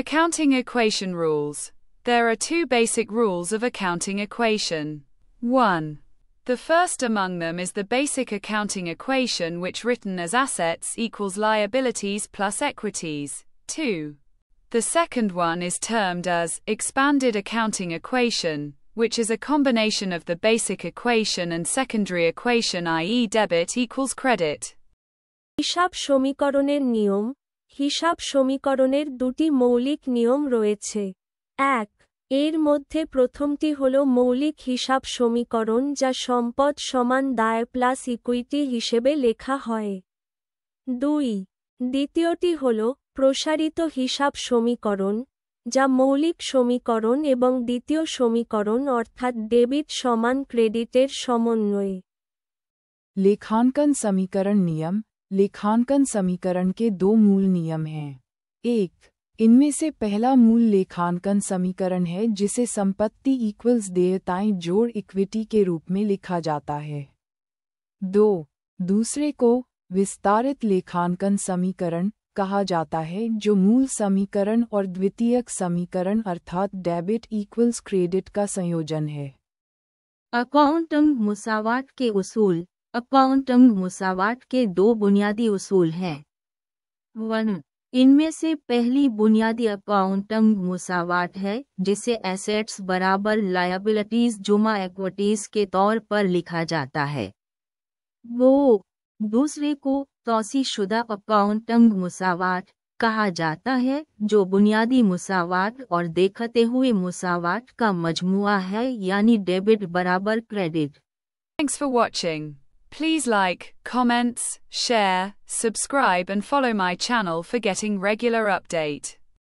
Accounting equation rules. There are two basic rules of accounting equation. 1. The first among them is the basic accounting equation which written as assets equals liabilities plus equities. 2. The second one is termed as expanded accounting equation, which is a combination of the basic equation and secondary equation, i.e. debit equals credit. হিসাব সমীকরণের নিয়ম। হিসাব সমীকরণের দুটি মৌলিক নিয়ম রয়েছে। 1. এর মধ্যে প্রথমটি হল মৌলিক হিসাব সমীকরণ যা সম্পদ সমান দায় প্লাস ইকুইটি হিসেবে লেখা হয়। 2. দ্বিতীয়টি হল প্রসারিত হিসাব সমীকরণ যা মৌলিক সমীকরণ এবং দ্বিতীয় সমীকরণ অর্থাৎ ডেবিট সমান ক্রেডিটের সমন্বয়। लेखांकन समीकरण नियम। लेखांकन समीकरण के दो मूल नियम हैं। 1. इनमें से पहला मूल लेखांकन समीकरण है जिसे संपत्ति इक्वल्स देयताएं जोड़ इक्विटी के रूप में लिखा जाता है। 2. दूसरे को विस्तारित लेखांकन समीकरण कहा जाता है जो मूल समीकरण और द्वितीयक समीकरण अर्थात डेबिट इक्वल्स क्रेडिट का संयोजन है। अकाउंटिंग मुसावाट के उसूल। अकाउंटिंग मुसावाट के दो बुनियादी उसूल हैं। 1. इनमें से पहली बुनियादी अकाउंटिंग मुसावाट है जिसे एसेट्स बराबर लायबिलिटीज जुमा इक्विटीज के तौर पर लिखा जाता है। 2. दूसरे को तौसीशुदा अकाउंटिंग मुसावाट कहा जाता है जो बुनियादी मुसावाट और देखते हुए मुसावाट का मजमुआ है यानी डेबिट बराबर credit. Thanks for watching. Please like, comments, share, subscribe and follow my channel for getting regular update.